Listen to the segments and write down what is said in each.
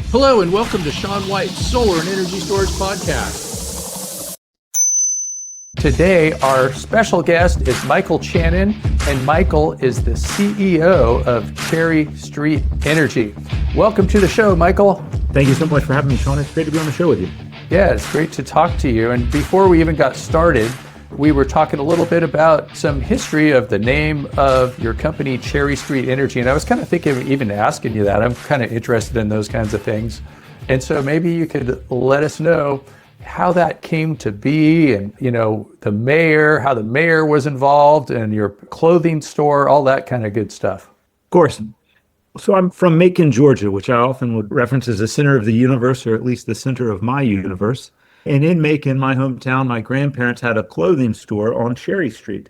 Hello and welcome to Sean White's Solar and Energy Storage Podcast. Today, our special guest is Michael Chanin, and Michael is the CEO of Cherry Street Energy. Welcome to the show, Michael. Thank you so much for having me, Sean. It's great to be on the show with you. Yeah, it's great to talk to you. And before we even got started, we were talking a little bit about some history of the name of your company, Cherry Street Energy. And I was kind of thinking of even asking you that. I'm kind of interested in those kinds of things. And so maybe you could let us know how that came to be and, the mayor, how the mayor was involved and your clothing store, all that kind of good stuff. Of course. So I'm from Macon, Georgia, which I often would reference as the center of the universe, or at least the center of my universe. And in Macon, my hometown, my grandparents had a clothing store on Cherry Street.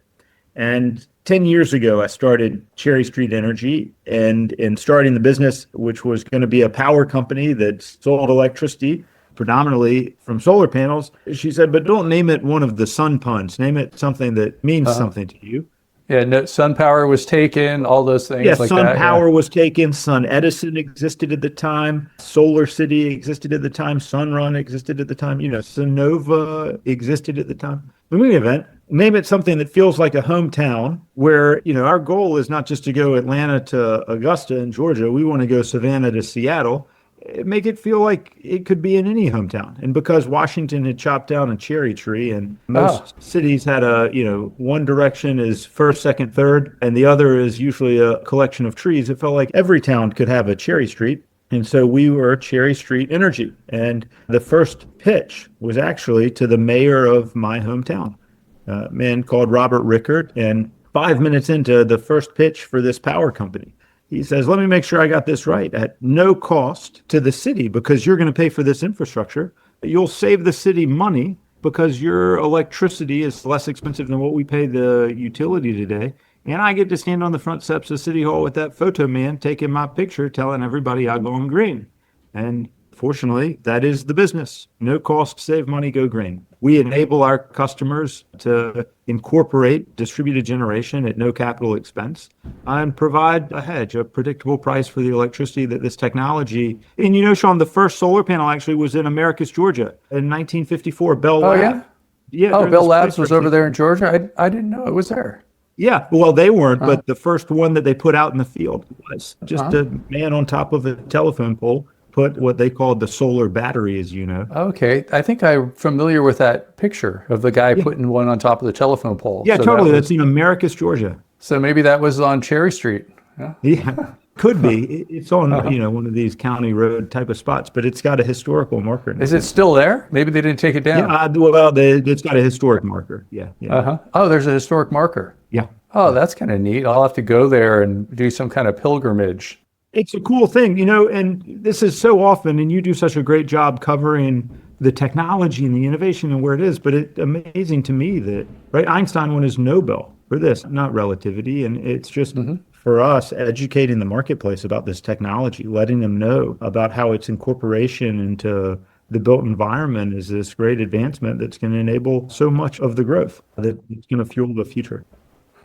And 10 years ago, I started Cherry Street Energy, and in starting the business, which was going to be a power company that sold electricity predominantly from solar panels, she said, but don't name it one of the sun puns. Name it something that means something to you. Yeah, no, sun power was taken, all those things like that. Sun power was taken. Sun Edison existed at the time. Solar City existed at the time. Sunrun existed at the time. Sonova existed at the time. In any event, name it something that feels like a hometown where, our goal is not just to go Atlanta to Augusta in Georgia. We want to go Savannah to Seattle. Make it feel like it could be in any hometown. And because Washington had chopped down a cherry tree and most cities had one direction is first, second, third, and the other is usually a collection of trees, it felt like every town could have a cherry street. And so we were Cherry Street Energy. And the first pitch was actually to the mayor of my hometown, a man called Robert Rickard. And 5 minutes into the first pitch for this power company, he says, let me make sure I got this right. At no cost to the city, because you're going to pay for this infrastructure, you'll save the city money because your electricity is less expensive than what we pay the utility today. And I get to stand on the front steps of City Hall with that photo man taking my picture, telling everybody I'm going green. And fortunately, that is the business. No cost, save money, go green. We enable our customers to incorporate distributed generation at no capital expense and provide a hedge, a predictable price for the electricity that this technology. And Sean, the first solar panel actually was in Americus, Georgia in 1954. Bell Labs. Yeah? Yeah. Oh, Bell Labs was over there in Georgia? I didn't know it was there. Yeah, well, they weren't, but the first one that they put out in the field was just a man on top of a telephone pole put what they called the solar battery, as you know. Okay. I think I'm familiar with that picture of the guy putting one on top of the telephone pole. Yeah, so totally. That's in Americus, Georgia. So maybe that was on Cherry Street. Yeah, could be. It's on, one of these county road type of spots, but it's got a historical marker. Is it still there? Maybe they didn't take it down. Yeah, it's got a historic marker. Yeah. Oh, there's a historic marker. Yeah. Oh, that's kind of neat. I'll have to go there and do some kind of pilgrimage. It's a cool thing, and this is so often, and you do such a great job covering the technology and the innovation and where it is, but it's amazing to me that, Einstein won his Nobel for this, not relativity, and it's just for us educating the marketplace about this technology, letting them know about how its incorporation into the built environment is this great advancement that's going to enable so much of the growth that it's going to fuel the future.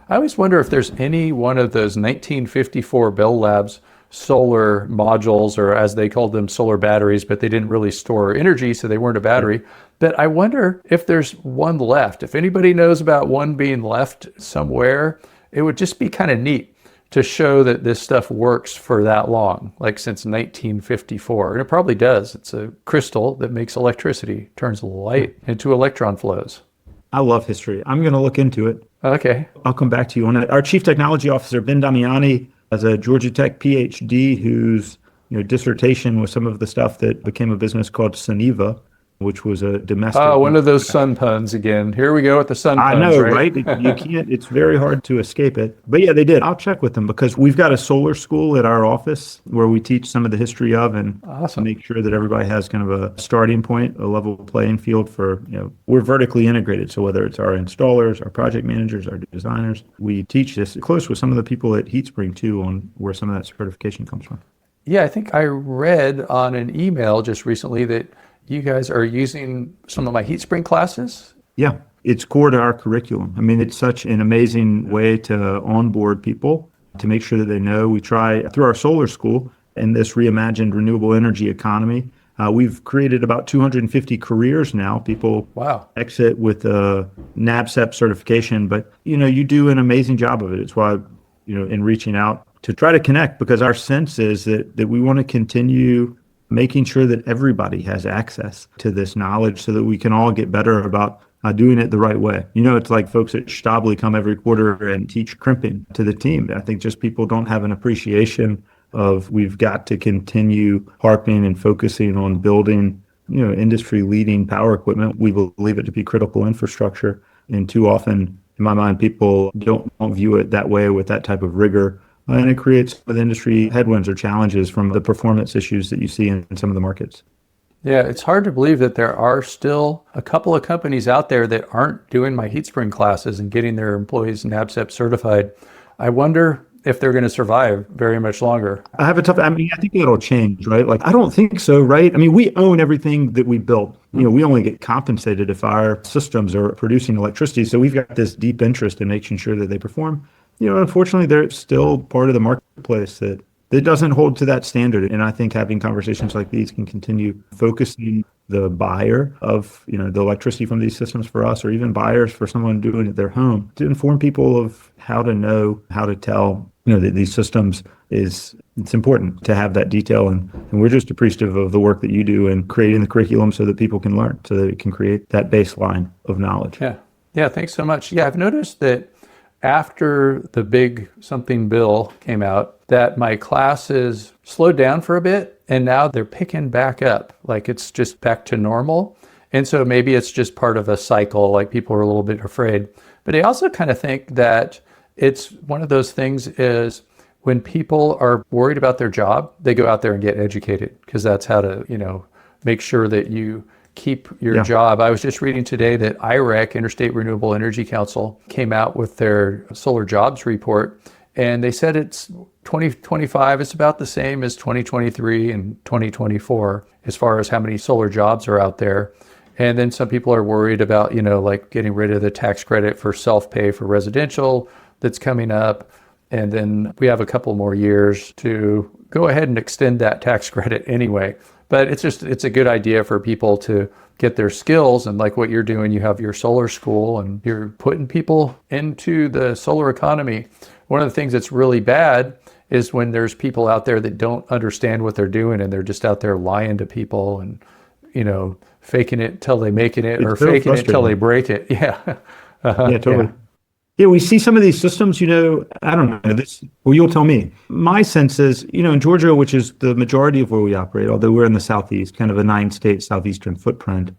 I always wonder if there's any one of those 1954 Bell Labs solar modules, or as they called them, solar batteries, but they didn't really store energy, so they weren't a battery. But I wonder if there's one left. If anybody knows about one being left somewhere, it would just be kind of neat to show that this stuff works for that long, like since 1954. And it probably does. It's a crystal that makes electricity, turns light into electron flows. I love history. I'm going to look into it. Okay. I'll come back to you on it. Our Chief Technology Officer, Ben Damiani, has a Georgia Tech PhD whose dissertation was some of the stuff that became a business called Suniva, which was a domestic. Oh, one of those sun puns again. Here we go with the sun puns. I know, right? You can't, it's very hard to escape it. But yeah, they did. I'll check with them because we've got a solar school at our office where we teach some of the history of and make sure that everybody has kind of a starting point, a level playing field for, we're vertically integrated. So whether it's our installers, our project managers, our designers, we teach this close with some of the people at HeatSpring too on where some of that certification comes from. Yeah, I think I read on an email just recently that you guys are using some of my HeatSpring classes? Yeah, it's core to our curriculum. I mean, it's such an amazing way to onboard people, to make sure that they know. We try, through our solar school, in this reimagined renewable energy economy. We've created about 250 careers now. People Wow. exit with a NABCEP certification, but you do an amazing job of it. It's why, in reaching out to try to connect, because our sense is that we want to continue making sure that everybody has access to this knowledge so that we can all get better about doing it the right way. It's like folks at Stably come every quarter and teach crimping to the team. I think just people don't have an appreciation of we've got to continue harping and focusing on building, industry leading power equipment. We believe it to be critical infrastructure. And too often, in my mind, people don't view it that way with that type of rigor. And it creates with industry headwinds or challenges from the performance issues that you see in some of the markets. Yeah, it's hard to believe that there are still a couple of companies out there that aren't doing my heat spring classes and getting their employees NABCEP certified. I wonder if they're going to survive very much longer. I think it'll change, right? Like, I don't think so, right? We own everything that we built. We only get compensated if our systems are producing electricity. So we've got this deep interest in making sure that they perform. Unfortunately, they're still part of the marketplace that doesn't hold to that standard. And I think having conversations like these can continue focusing the buyer of, the electricity from these systems for us, or even buyers for someone doing it at their home, to inform people of how to know, how to tell, that these systems it's important to have that detail. And we're just appreciative of the work that you do in creating the curriculum so that people can learn, so that it can create that baseline of knowledge. Yeah. Yeah. Thanks so much. Yeah. I've noticed that after the big something bill came out, that my classes slowed down for a bit, and now they're picking back up. Like, it's just back to normal. And so maybe it's just part of a cycle, like people are a little bit afraid. But I also kind of think that it's one of those things is when people are worried about their job, they go out there and get educated, because that's how to, make sure that you keep your job. I was just reading today that IREC, Interstate Renewable Energy Council, came out with their solar jobs report, and they said it's 2025 is about the same as 2023 and 2024 as far as how many solar jobs are out there. And then some people are worried about, like getting rid of the tax credit for self-pay for residential that's coming up. And then we have a couple more years to go ahead and extend that tax credit anyway. But it's a good idea for people to get their skills. And like what you're doing, you have your solar school and you're putting people into the solar economy. One of the things that's really bad is when there's people out there that don't understand what they're doing, and they're just out there lying to people and, faking it till they making it, or faking it till they break it. Yeah. Yeah, totally. Yeah, we see some of these systems, I don't know this. Well, you'll tell me. My sense is, in Georgia, which is the majority of where we operate, although we're in the Southeast, kind of a 9-state southeastern footprint,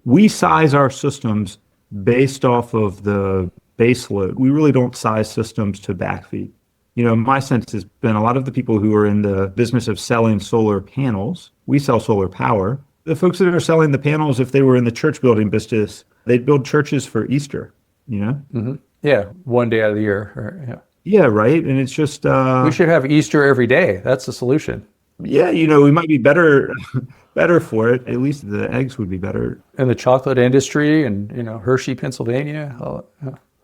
we size our systems based off of the base load. We really don't size systems to backfeed. My sense has been a lot of the people who are in the business of selling solar panels, we sell solar power. The folks that are selling the panels, if they were in the church building business, they'd build churches for Easter, Mm-hmm. Yeah, one day out of the year. Yeah, right. And it's just we should have Easter every day. That's the solution. Yeah, we might be better for it. At least the eggs would be better. And the chocolate industry, and Hershey, Pennsylvania.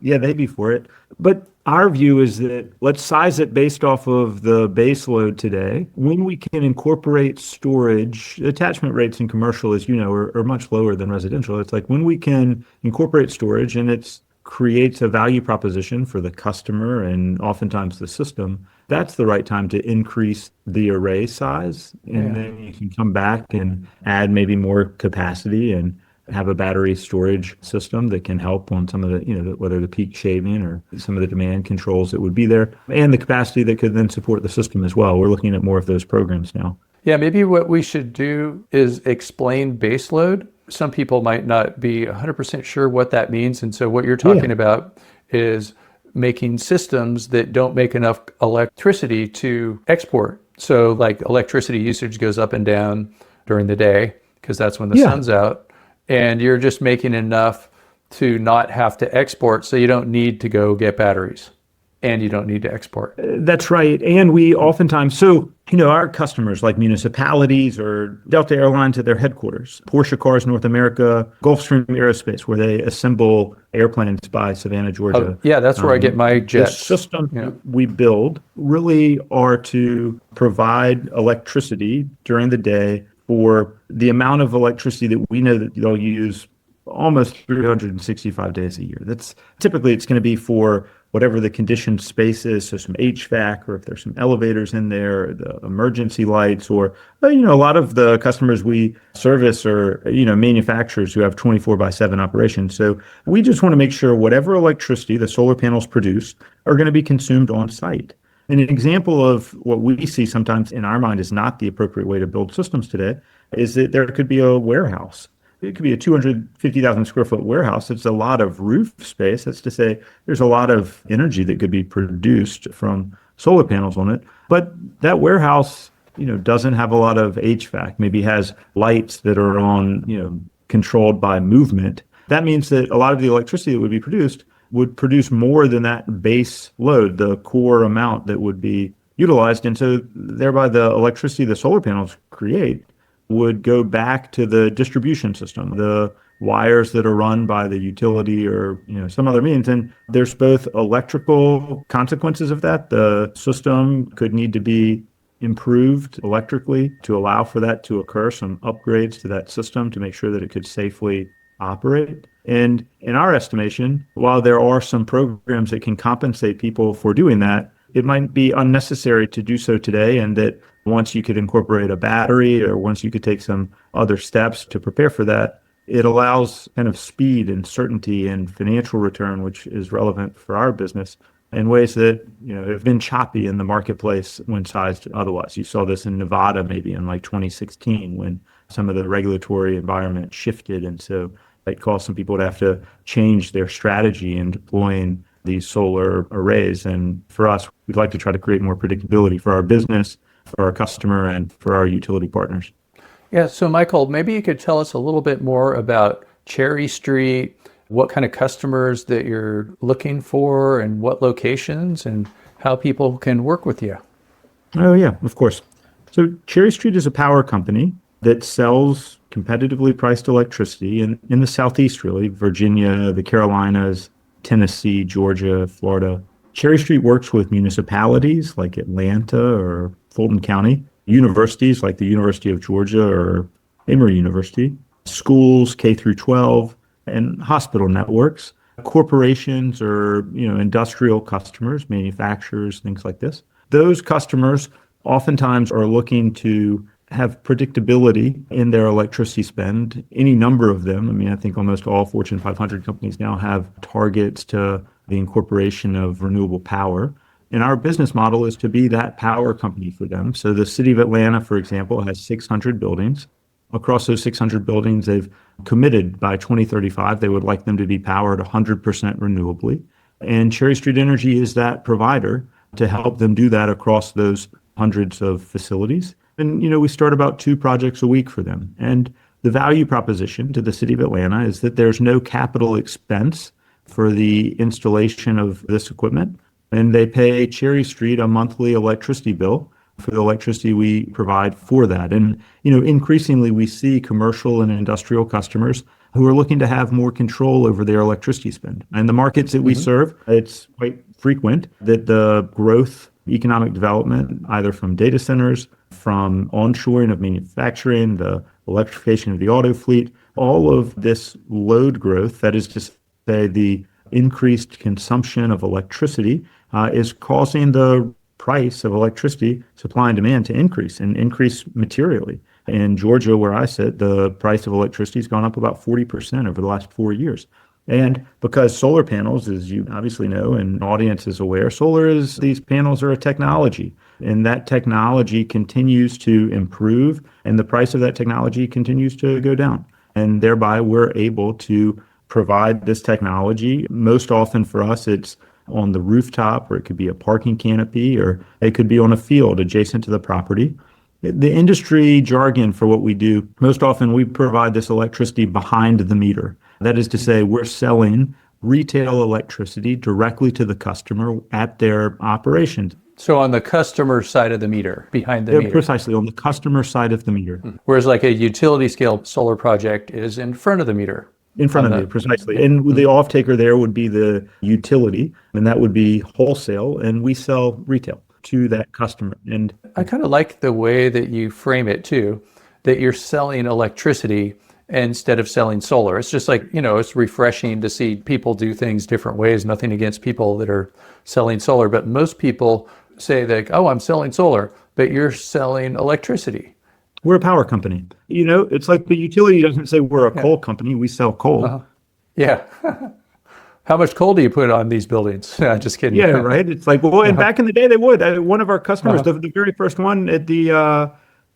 Yeah, they'd be for it. But our view is that let's size it based off of the base load today. When we can incorporate storage, attachment rates in commercial, as you know, are much lower than residential. It's like when we can incorporate storage and it creates a value proposition for the customer and oftentimes the system, that's the right time to increase the array size. And then you can come back and add maybe more capacity and have a battery storage system that can help on some of the, whether the peak shaving or some of the demand controls that would be there, and the capacity that could then support the system as well. We're looking at more of those programs now. Yeah, maybe what we should do is explain baseload. Some people might not be 100% sure what that means. And so what you're talking about is making systems that don't make enough electricity to export. So like electricity usage goes up and down during the day because that's when the sun's out. And you're just making enough to not have to export, so you don't need to go get batteries. And you don't need to export. That's right. And we oftentimes, our customers like municipalities or Delta Airlines at their headquarters, Porsche Cars North America, Gulfstream Aerospace, where they assemble airplanes by Savannah, Georgia. Oh, yeah, that's where I get my jets. The systems we build really are to provide electricity during the day for the amount of electricity that we know that they'll use almost 365 days a year. That's typically it's going to be for whatever the conditioned space is, so some HVAC, or if there's some elevators in there, the emergency lights, or a lot of the customers we service are manufacturers who have 24/7 operations. So we just want to make sure whatever electricity the solar panels produce are going to be consumed on site. And an example of what we see sometimes in our mind is not the appropriate way to build systems today is that there could be a warehouse. It could be a 250,000 square foot warehouse. It's a lot of roof space. That's to say there's a lot of energy that could be produced from solar panels on it. But that warehouse, doesn't have a lot of HVAC, maybe has lights that are on, controlled by movement. That means that a lot of the electricity that would be produced would produce more than that base load, the core amount that would be utilized. And so thereby the electricity the solar panels create would go back to the distribution system, the wires that are run by the utility or some other means. And there's both electrical consequences of that. The system could need to be improved electrically to allow for that to occur, some upgrades to that system to make sure that it could safely operate. And in our estimation, while there are some programs that can compensate people for doing that, it might be unnecessary to do so today, and that once you could incorporate a battery or once you could take some other steps to prepare for that, it allows kind of speed and certainty and financial return, which is relevant for our business in ways that have been choppy in the marketplace when sized otherwise. You saw this in Nevada maybe in like 2016 when some of the regulatory environment shifted, and so it caused some people to have to change their strategy in deploying these solar arrays. And for us, we'd like to try to create more predictability for our business, for our customer, and for our utility partners. Yeah, so Michael, maybe you could tell us a little bit more about Cherry Street, what kind of customers that you're looking for and what locations, and how people can work with you. Oh, yeah, of course. So Cherry Street is a power company that sells competitively priced electricity in the Southeast, really, Virginia, the Carolinas, Tennessee, Georgia, Florida. Cherry Street works with municipalities like Atlanta or Fulton County, universities like the University of Georgia or Emory University, schools K through 12, and hospital networks, corporations or industrial customers, manufacturers, things like this. Those customers oftentimes are looking to have predictability in their electricity spend. Any number of them. I mean, I think almost all Fortune 500 companies now have targets to the incorporation of renewable power. And our business model is to be that power company for them. So the city of Atlanta, for example, has 600 buildings. Across those 600 buildings, they've committed by 2035, they would like them to be powered 100% renewably. And Cherry Street Energy is that provider to help them do that across those hundreds of facilities. And, we start about 2 projects a week for them. And the value proposition to the city of Atlanta is that there's no capital expense for the installation of this equipment. And they pay Cherry Street a monthly electricity bill for the electricity we provide for that. And, increasingly we see commercial and industrial customers who are looking to have more control over their electricity spend. And the markets that we serve, it's quite frequent that the growth, economic development, either from data centers, from onshoring of manufacturing, the electrification of the auto fleet, all of this load growth, that is to say the increased consumption of electricity, is causing the price of electricity, supply and demand, to increase and increase materially. In Georgia, where I sit, the price of electricity has gone up about 40% over the last 4 years. And because solar panels, as you obviously know, and the audience is aware, these panels are a technology, and that technology continues to improve, and the price of that technology continues to go down. And thereby, we're able to provide this technology. Most often for us, it's on the rooftop, or it could be a parking canopy, or it could be on a field adjacent to the property. The industry jargon for what we do, most often we provide this electricity behind the meter. That is to say, we're selling retail electricity directly to the customer at their operations. So on the customer side of the meter, behind the Yeah, meter. precisely, on the customer side of the meter. Whereas like a utility scale solar project is in front of the meter. In front of me, precisely. And the off-taker there would be the utility, and that would be wholesale, and we sell retail to that customer. And I kind of like the way that you frame it too, that you're selling electricity instead of selling solar. It's just like, it's refreshing to see people do things different ways. Nothing against people that are selling solar, but most people say that, oh, I'm selling solar, but you're selling electricity. we're a power company. It's like the utility doesn't say we're a coal company. We sell coal. Yeah. How much coal do you put on these buildings? Just kidding. Yeah, right. It's like, well, and back in the day they would. One of our customers, the very first one at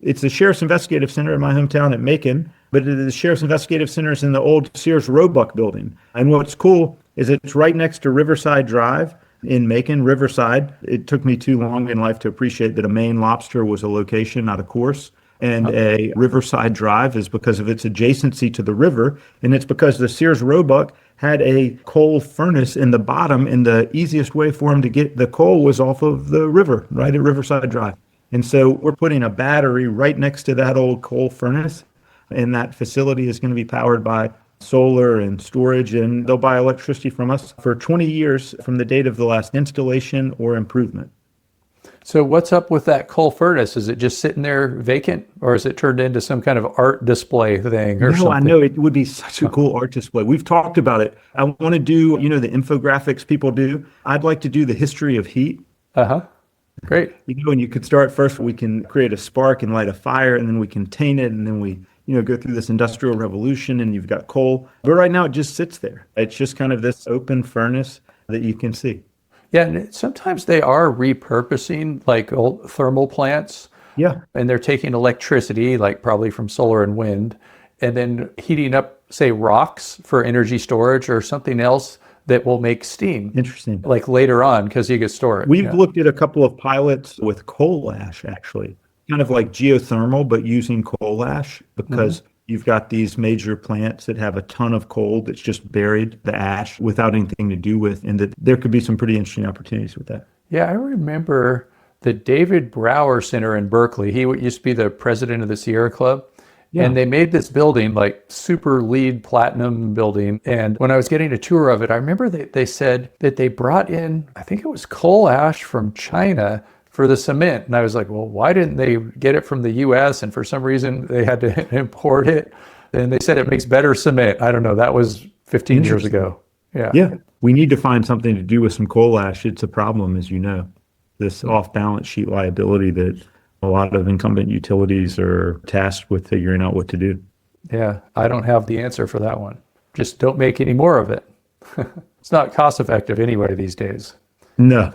it's the Sheriff's Investigative Center in my hometown at Macon, but the Sheriff's Investigative Center is in the old Sears Roebuck building. And what's cool is it's right next to Riverside Drive in Macon, Riverside. It took me too long in life to appreciate that a Maine lobster was a location, not a course. And a Riverside Drive is because of its adjacency to the river. And it's because the Sears Roebuck had a coal furnace in the bottom, and the easiest way for them to get the coal was off of the river, right at Riverside Drive. And so we're putting a battery right next to that old coal furnace, and that facility is going to be powered by solar and storage, and they'll buy electricity from us for 20 years from the date of the last installation or improvement. So what's up with that coal furnace? Is it just sitting there vacant, or is it turned into some kind of art display thing or something? No, I know it would be such a cool art display. We've talked about it. I want to do, the infographics people do. I'd like to do the history of heat. Great. And you could start first, we can create a spark and light a fire, and then we contain it, and then we, go through this industrial revolution, and you've got coal. But right now it just sits there. It's just kind of this open furnace that you can see. Yeah, and sometimes they are repurposing like old thermal plants. Yeah. And they're taking electricity, like probably from solar and wind, and then heating up, say, rocks for energy storage or something else that will make steam. Interesting. Like later on, because you could store it. We've looked at a couple of pilots with coal ash, actually, kind of like geothermal, but using coal ash, because you've got these major plants that have a ton of coal that's just buried the ash without anything to do with, and that there could be some pretty interesting opportunities with that. Yeah, I remember the David Brower Center in Berkeley. He used to be the president of the Sierra Club. Yeah. And they made this building, like super LEED platinum building. And when I was getting a tour of it, I remember they said that they brought in, I think it was coal ash from China for the cement. And I was like, well, why didn't they get it from the US? And for some reason they had to import it. And they said it makes better cement. I don't know. That was 15 years ago. Yeah. Yeah. We need to find something to do with some coal ash. It's a problem, as you know, this off balance sheet liability that a lot of incumbent utilities are tasked with figuring out what to do. Yeah, I don't have the answer for that one. Just don't make any more of it. It's not cost effective anyway these days. No.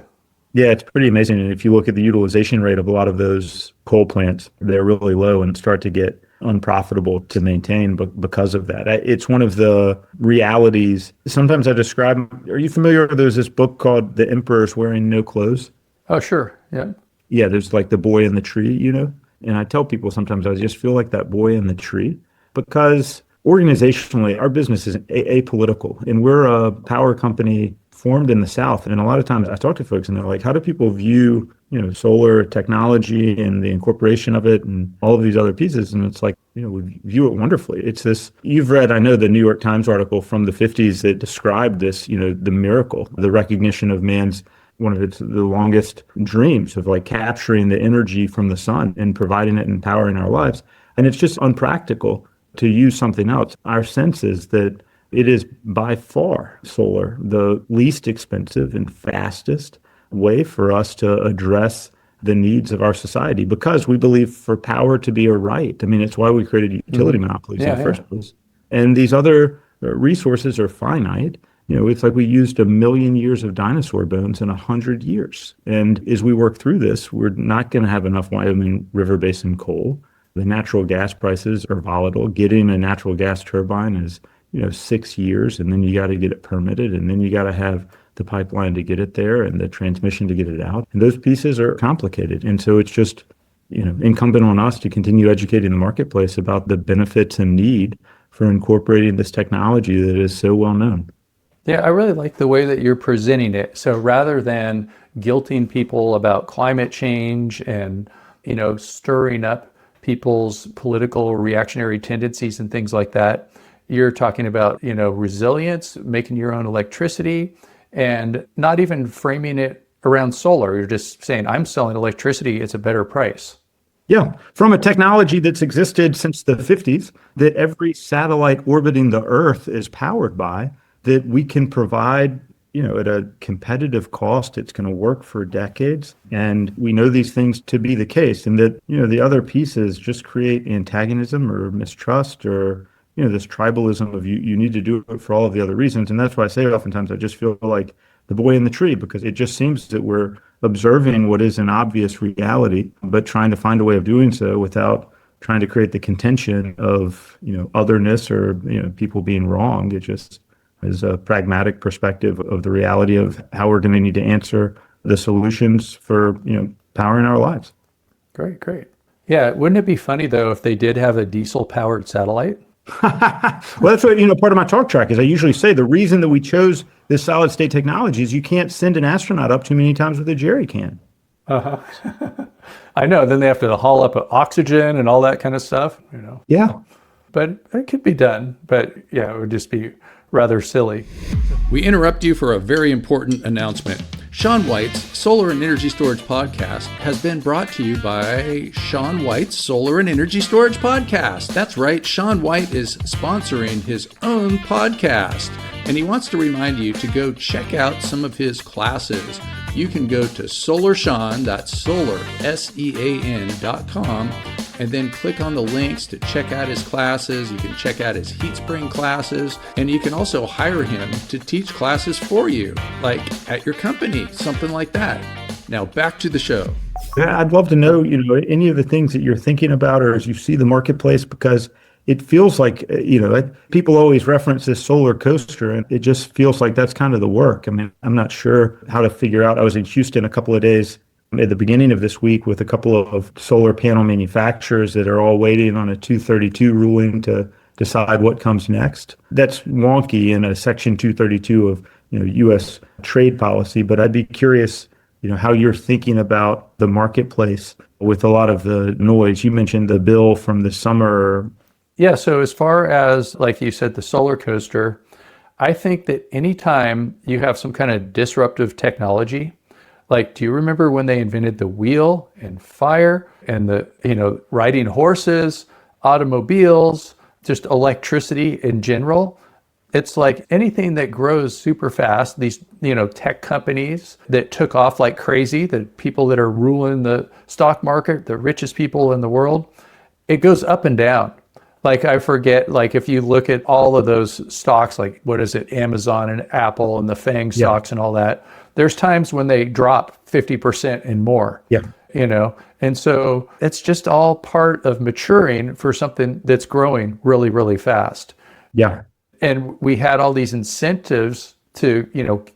Yeah, it's pretty amazing. And if you look at the utilization rate of a lot of those coal plants, they're really low and start to get unprofitable to maintain because of that. It's one of the realities. Sometimes I describe, are you familiar? There's this book called The Emperor's Wearing No Clothes. Oh, sure. Yeah. Yeah, there's like the boy in the tree, And I tell people sometimes I just feel like that boy in the tree, because organizationally, our business is apolitical, and we're a power company formed in the South. And a lot of times I talk to folks and they're like, how do people view, solar technology and the incorporation of it and all of these other pieces? And it's like, we view it wonderfully. It's this, you've read, I know, the New York Times article from the 50s that described this, the miracle, the recognition of man's one of the longest dreams of like capturing the energy from the sun and providing it and powering our lives. And it's just unpractical to use something else. Our sense is that it is by far solar, the least expensive and fastest way for us to address the needs of our society, because we believe for power to be a right. I mean, it's why we created utility monopolies in the first place. And these other resources are finite. It's like we used 1 million years of dinosaur bones in 100 years. And as we work through this, we're not going to have enough Wyoming River Basin coal. The natural gas prices are volatile. Getting a natural gas turbine is, 6 years, and then you got to get it permitted, and then you got to have the pipeline to get it there and the transmission to get it out. And those pieces are complicated. And so it's just, incumbent on us to continue educating the marketplace about the benefits and need for incorporating this technology that is so well known. Yeah, I really like the way that you're presenting it. So rather than guilting people about climate change and, stirring up people's political reactionary tendencies and things like that, you're talking about, resilience, making your own electricity, and not even framing it around solar. You're just saying, I'm selling electricity, it's a better price. Yeah, from a technology that's existed since the 50s, that every satellite orbiting the Earth is powered by, that we can provide, at a competitive cost. It's going to work for decades. And we know these things to be the case. And that, the other pieces just create antagonism or mistrust or, this tribalism of you need to do it for all of the other reasons. And that's why I say oftentimes I just feel like the boy in the tree, because it just seems that we're observing what is an obvious reality, but trying to find a way of doing so without trying to create the contention of, otherness or, people being wrong. It just is a pragmatic perspective of the reality of how we're going to need to answer the solutions for, powering our lives. Great, great. Yeah, wouldn't it be funny though if they did have a diesel powered satellite? Well, that's what, part of my talk track is I usually say the reason that we chose this solid state technology is you can't send an astronaut up too many times with a jerry can. Uh-huh. I know. Then they have to haul up oxygen and all that kind of stuff, Yeah. But it could be done. But yeah, it would just be rather silly. We interrupt you for a very important announcement. Shaun White's Solar and Energy Storage Podcast has been brought to you by Shaun White's Solar and Energy Storage Podcast. That's right, Shaun White is sponsoring his own podcast, and he wants to remind you to go check out some of his classes. You can go to SolarSEAN, that's Solar, SEAN.com, and then click on the links to check out his classes. You can check out his heat spring classes, and you can also hire him to teach classes for you, like at your company, something like that. Now back to the show. Yeah, I'd love to know, any of the things that you're thinking about or as you see the marketplace, because it feels like, people always reference this solar coaster, and it just feels like that's kind of the work. I mean, I'm not sure how to figure out. I was in Houston a couple of days at the beginning of this week with a couple of solar panel manufacturers that are all waiting on a 232 ruling to decide what comes next. That's wonky in a Section 232 of U.S. trade policy, but I'd be curious, how you're thinking about the marketplace with a lot of the noise. You mentioned the bill from the summer. Yeah, so as far as, like you said, the solar coaster, I think that anytime you have some kind of disruptive technology, like, do you remember when they invented the wheel and fire and the, riding horses, automobiles, just electricity in general? It's like anything that grows super fast, these, tech companies that took off like crazy, the people that are ruling the stock market, the richest people in the world, it goes up and down. Like, I forget, like, if you look at all of those stocks, like, what is it, Amazon and Apple and the FANG stocks and all that, there's times when they drop 50% and more. Yeah. And so it's just all part of maturing for something that's growing really, really fast. Yeah. And we had all these incentives to,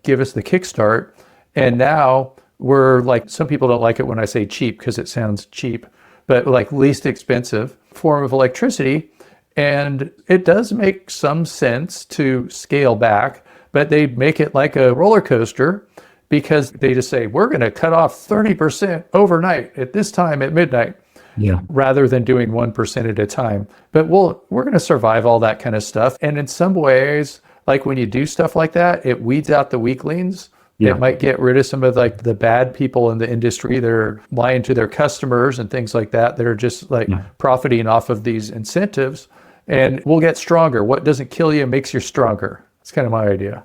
give us the kickstart. And now we're like, some people don't like it when I say cheap because it sounds cheap, but like least expensive form of electricity. And it does make some sense to scale back, but they make it like a roller coaster because they just say, we're going to cut off 30% overnight at this time at midnight. Yeah. Rather than doing 1% at a time. But we're going to survive all that kind of stuff. And in some ways, like when you do stuff like that, it weeds out the weaklings. Yeah. It might get rid of some of like the bad people in the industry that are lying to their customers and things like that are just like profiting off of these incentives. And we'll get stronger. What doesn't kill you makes you stronger. It's kind of my idea.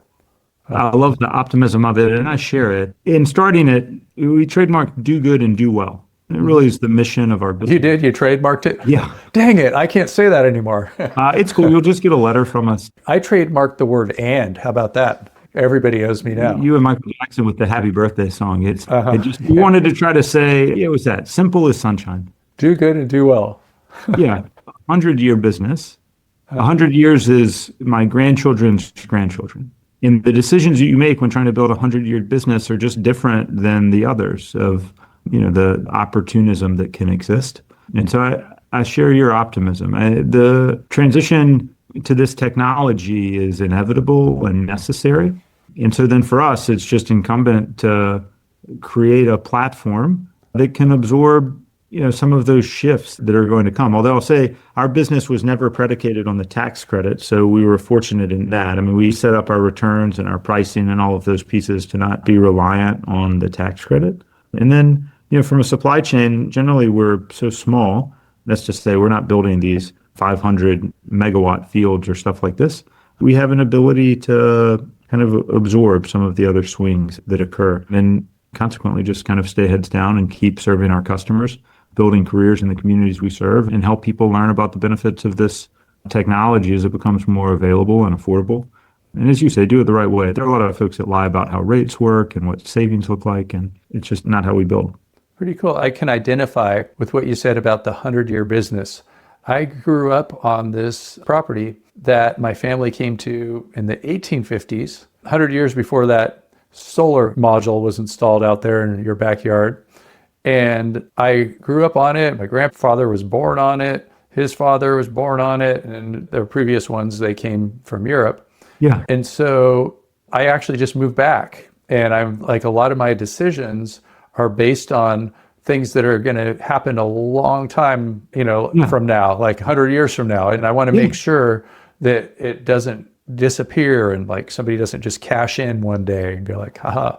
I love the optimism of it, and I share it. In starting it, we trademarked do good and do well. It really is the mission of our business. You did? You trademarked it? Yeah. Dang it. I can't say that anymore. It's cool. You'll just get a letter from us. I trademarked the word and. How about that? Everybody owes me now. You and Michael Jackson with the happy birthday song. It just, we wanted to try to say, it was that. Simple as sunshine. Do good and do well. Yeah. 100-year business. 100 years is my grandchildren's grandchildren. And the decisions that you make when trying to build a 100-year business are just different than the others of the opportunism that can exist. And so I share your optimism. The transition to this technology is inevitable and necessary. And so then for us, it's just incumbent to create a platform that can absorb, some of those shifts that are going to come. Although I'll say our business was never predicated on the tax credit, so we were fortunate in that. I mean, we set up our returns and our pricing and all of those pieces to not be reliant on the tax credit. And then, from a supply chain, generally we're so small. Let's just say we're not building these 500 megawatt fields or stuff like this. We have an ability to kind of absorb some of the other swings that occur and consequently just kind of stay heads down and keep serving our customers, building careers in the communities we serve, and help people learn about the benefits of this technology as it becomes more available and affordable. And as you say, do it the right way. There are a lot of folks that lie about how rates work and what savings look like, and it's just not how we build. Pretty cool. I can identify with what you said about the 100-year business. I grew up on this property that my family came to in the 1850s. 100 years before that, solar module was installed out there in your backyard. And I grew up on it. My grandfather was born on it. His father was born on it. And the previous ones, they came from Europe. Yeah. And so I actually just moved back. And I'm like, a lot of my decisions are based on things that are going to happen a long time, from now, like 100 years from now. And I want to make sure that it doesn't disappear and like somebody doesn't just cash in one day and go like, haha,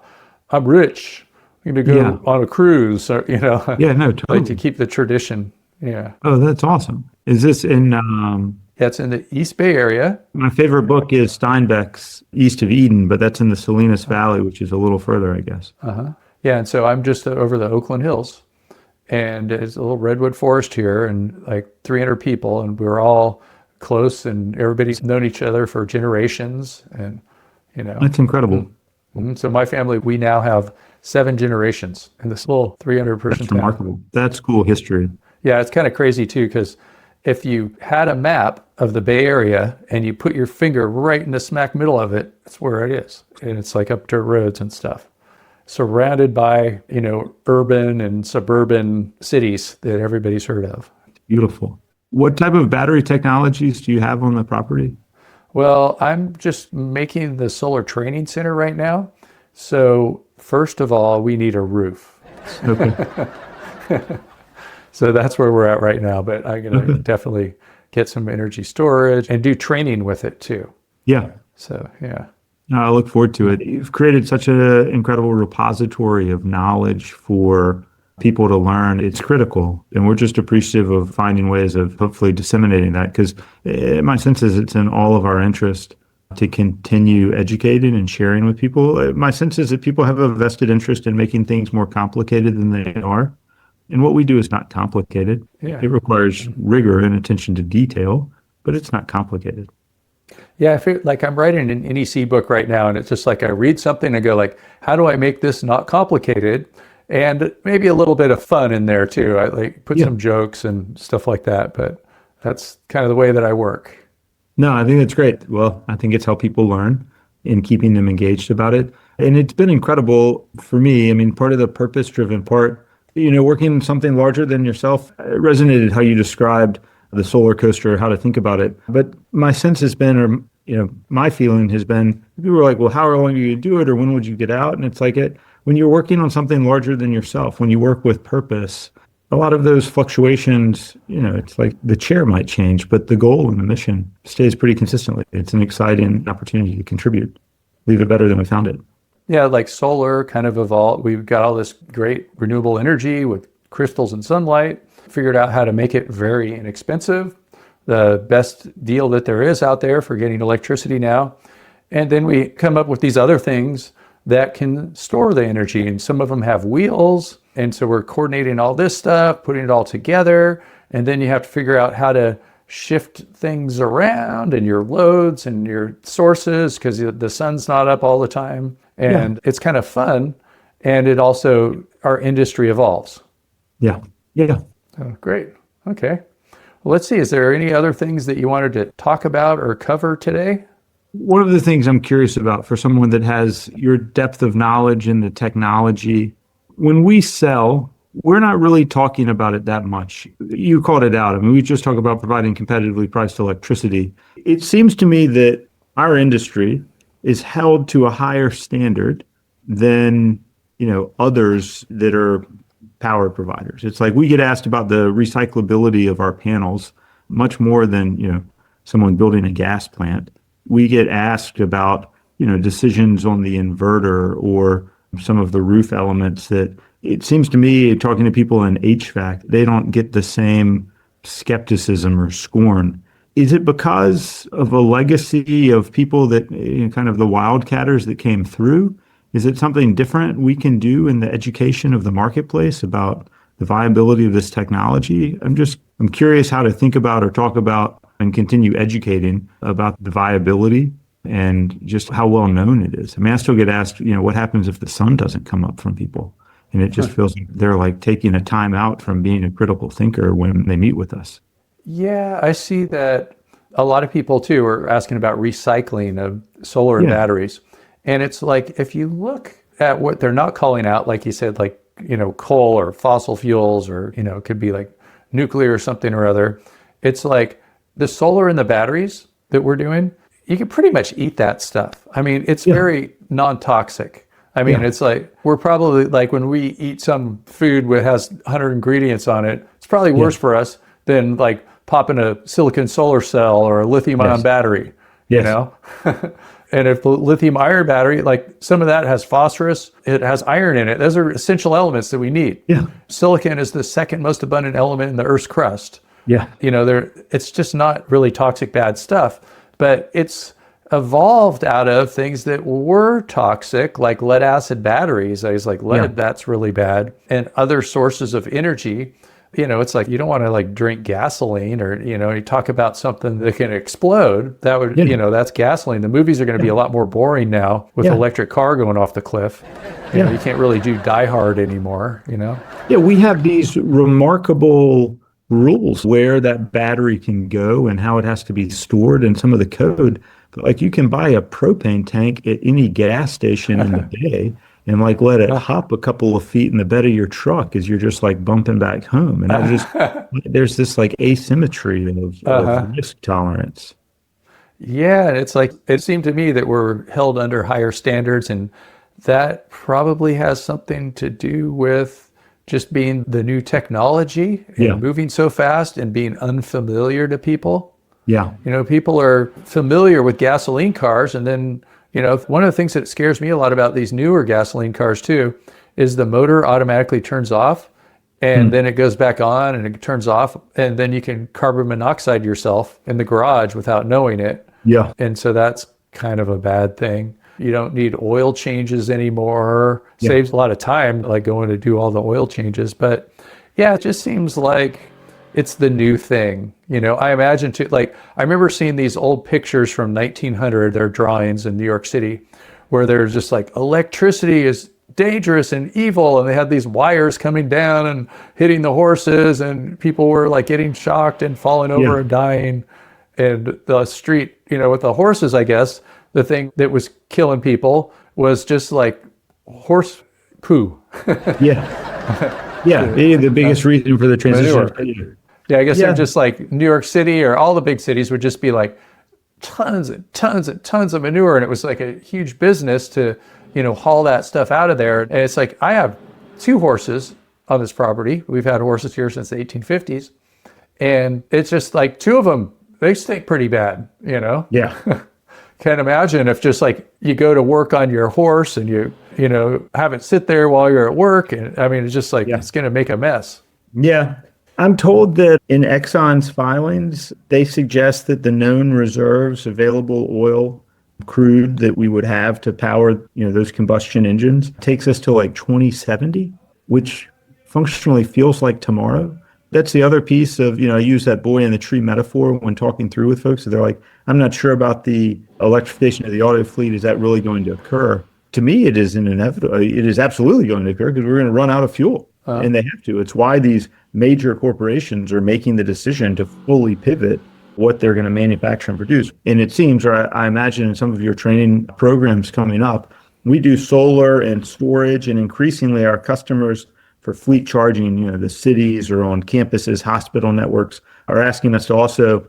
I'm rich. I'm going to go on a cruise, or, Yeah, no, totally. like to keep the tradition. Yeah. Oh, that's awesome. Is this in... That's in the East Bay area. My favorite book is Steinbeck's East of Eden, but that's in the Salinas Valley, which is a little further, I guess. Yeah, and so I'm just over the Oakland Hills, and it's a little redwood forest here, and like 300 people, and we're all close, and everybody's known each other for generations, and That's incredible. So my family, we now have 7 generations in this little 300-person That's town. remarkable. That's cool history. Yeah, it's kind of crazy too, because if you had a map of the Bay Area and you put your finger right in the smack middle of it, that's where it is, and it's like up dirt roads and stuff, surrounded by urban and suburban cities that everybody's heard of. Beautiful. What type of battery technologies do you have on the property? Well, I'm just making the solar training center right now. So first of all, we need a roof. Okay. So that's where we're at right now. But I'm going to definitely get some energy storage and do training with it too. Yeah. So, yeah. I look forward to it. You've created such an incredible repository of knowledge for people to learn. It's critical. And we're just appreciative of finding ways of hopefully disseminating that, because my sense is it's in all of our interest to continue educating and sharing with people. My sense is that people have a vested interest in making things more complicated than they are. And what we do is not complicated. Yeah. It requires rigor and attention to detail, but it's not complicated. Yeah, I feel like I'm writing an NEC book right now, and it's just like I read something and go like, how do I make this not complicated? And maybe a little bit of fun in there too. I like put some jokes and stuff like that, but that's kind of the way that I work. No, I think that's great. Well, I think it's how people learn and keeping them engaged about it. And it's been incredible for me. I mean, part of the purpose-driven part, working on something larger than yourself, it resonated how you described the solar coaster, how to think about it. But my sense has been, or my feeling has been, people were like, well, how long are you going to do it, or when would you get out? And it's like when you're working on something larger than yourself, when you work with purpose, a lot of those fluctuations, it's like the chair might change, but the goal and the mission stays pretty consistently. It's an exciting opportunity to contribute, leave it better than we found it. Yeah, like solar kind of evolved. We've got all this great renewable energy with crystals and sunlight, figured out how to make it very inexpensive, the best deal that there is out there for getting electricity now. And then we come up with these other things that can store the energy, and some of them have wheels. And so we're coordinating all this stuff, putting it all together, and then you have to figure out how to shift things around and your loads and your sources, because the sun's not up all the time. And it's kind of fun. And it also, our industry evolves. Yeah. Yeah. Oh, great. Okay. Well, let's see. Is there any other things that you wanted to talk about or cover today? One of the things I'm curious about for someone that has your depth of knowledge in the technology, when we sell we're not really talking about it that much. You called it out. I mean, we just talk about providing competitively priced electricity. It seems to me that our industry is held to a higher standard than, others that are power providers. It's like we get asked about the recyclability of our panels much more than, someone building a gas plant. We get asked about, decisions on the inverter or some of the roof elements that it seems to me, talking to people in HVAC, they don't get the same skepticism or scorn. Is it because of a legacy of people that, kind of the wildcatters that came through? Is it something different we can do in the education of the marketplace about the viability of this technology? I'm curious how to think about or talk about and continue educating about the viability and just how well known it is. I mean, I still get asked, what happens if the sun doesn't come up from people? And it just feels like they're like taking a time out from being a critical thinker when they meet with us. Yeah, I see that a lot of people too are asking about recycling of solar and batteries. And it's like, if you look at what they're not calling out, like you said, like, coal or fossil fuels, or, it could be like nuclear or something or other. It's like the solar and the batteries that we're doing, you can pretty much eat that stuff. I mean, it's very non-toxic. I mean, it's like, we're probably like when we eat some food that has 100 ingredients on it, it's probably worse for us than like popping a silicon solar cell or a lithium ion battery, And if the lithium ion battery, like some of that has phosphorus, it has iron in it. Those are essential elements that we need. Yeah. Silicon is the second most abundant element in the Earth's crust. Yeah. It's just not really toxic bad stuff, but it's evolved out of things that were toxic, like lead acid batteries. I was like, lead, that's really bad. And other sources of energy. It's like, you don't want to like drink gasoline or, you talk about something that can explode. That would, that's gasoline. The movies are going to be a lot more boring now with electric car going off the cliff. You can't really do Die Hard anymore, Yeah, we have these remarkable rules where that battery can go and how it has to be stored and some of the code. But like you can buy a propane tank at any gas station in the bay and like let it hop a couple of feet in the bed of your truck as you're just like bumping back home. And there's this like asymmetry of risk tolerance. Yeah, it's like, it seemed to me that we're held under higher standards, and that probably has something to do with just being the new technology and moving so fast and being unfamiliar to people. Yeah. People are familiar with gasoline cars, and then one of the things that scares me a lot about these newer gasoline cars too is the motor automatically turns off and then it goes back on and it turns off, and then you can carbon monoxide yourself in the garage without knowing it. Yeah. And so that's kind of a bad thing. You don't need oil changes anymore. Saves a lot of time, like going to do all the oil changes. But it just seems like it's the new thing. I imagine too, like, I remember seeing these old pictures from 1900, their drawings in New York City, where they're just like, electricity is dangerous and evil. And they had these wires coming down and hitting the horses, and people were like getting shocked and falling over and dying. And the street, with the horses, I guess, the thing that was killing people was just like horse poo. The biggest reason for the transition. Yeah, I guess they're just like New York City or all the big cities would just be like tons and tons and tons of manure. And it was like a huge business to, haul that stuff out of there. And it's like, I have 2 horses on this property. We've had horses here since the 1850s. And it's just like 2 of them, they stink pretty bad, Yeah. Can't imagine if just like you go to work on your horse and you have it sit there while you're at work. And I mean, it's just like, it's going to make a mess. Yeah. I'm told that in Exxon's filings, they suggest that the known reserves, available oil, crude that we would have to power, those combustion engines takes us to like 2070, which functionally feels like tomorrow. That's the other piece of, I use that boy in the tree metaphor when talking through with folks. So they're like, I'm not sure about the electrification of the auto fleet. Is that really going to occur? To me, it is inevitable. It is absolutely going to occur because we're going to run out of fuel. And they have to. It's why these major corporations are making the decision to fully pivot what they're going to manufacture and produce. And it seems, or I imagine in some of your training programs coming up, we do solar and storage, and increasingly our customers for fleet charging, the cities or on campuses, hospital networks are asking us to also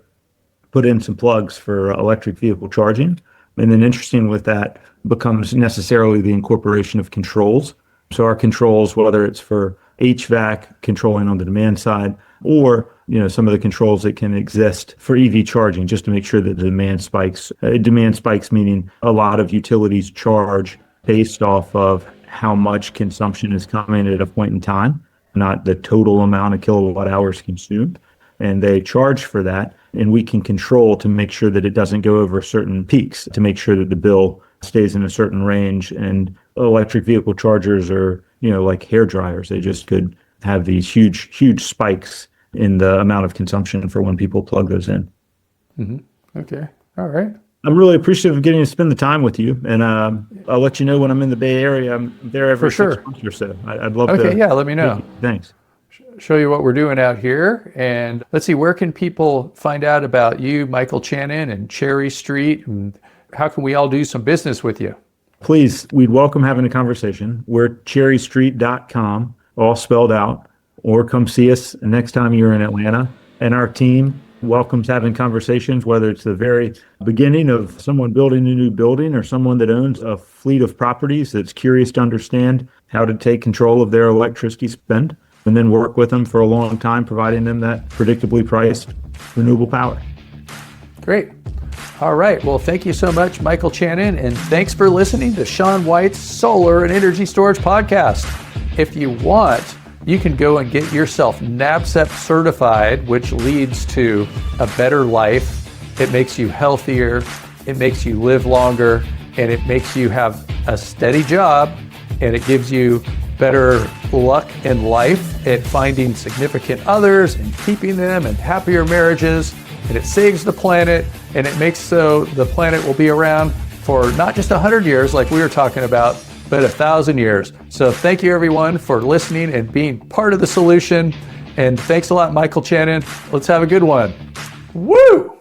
put in some plugs for electric vehicle charging. And then interesting with that becomes necessarily the incorporation of controls. So our controls, whether it's for HVAC controlling on the demand side, or some of the controls that can exist for EV charging, just to make sure that the demand spikes. Demand spikes meaning a lot of utilities charge based off of how much consumption is coming at a point in time, not the total amount of kilowatt hours consumed. And they charge for that, and we can control to make sure that it doesn't go over certain peaks, to make sure that the bill stays in a certain range. And electric vehicle chargers are, like hair dryers. They just could have these huge spikes in the amount of consumption for when people plug those in. Mm-hmm. Okay. All right. I'm really appreciative of getting to spend the time with you, and I'll let you know when I'm in the Bay Area. I'm there every 6 months or so. I'd love to. Okay, yeah, let me know. Thanks. Show you what we're doing out here. And let's see, where can people find out about you, Michael Chanin, and Cherry Street, and how can we all do some business with you? Please, we'd welcome having a conversation. We're cherrystreet.com, all spelled out, or come see us next time you're in Atlanta. And our team welcomes having conversations, whether it's the very beginning of someone building a new building or someone that owns a fleet of properties that's curious to understand how to take control of their electricity spend, and then work with them for a long time, providing them that predictably priced renewable power. Great. All right. Well, thank you so much, Michael Chanin, and thanks for listening to Shawn White's Solar and Energy Storage Podcast. If you want, you can go and get yourself NABCEP certified, which leads to a better life. It makes you healthier, it makes you live longer, and it makes you have a steady job, and it gives you better luck in life at finding significant others and keeping them, and happier marriages, and it saves the planet, and it makes so the planet will be around for not just 100 years like we were talking about, but 1,000 years. So thank you everyone for listening and being part of the solution. And thanks a lot, Michael Chanin. Let's have a good one. Woo!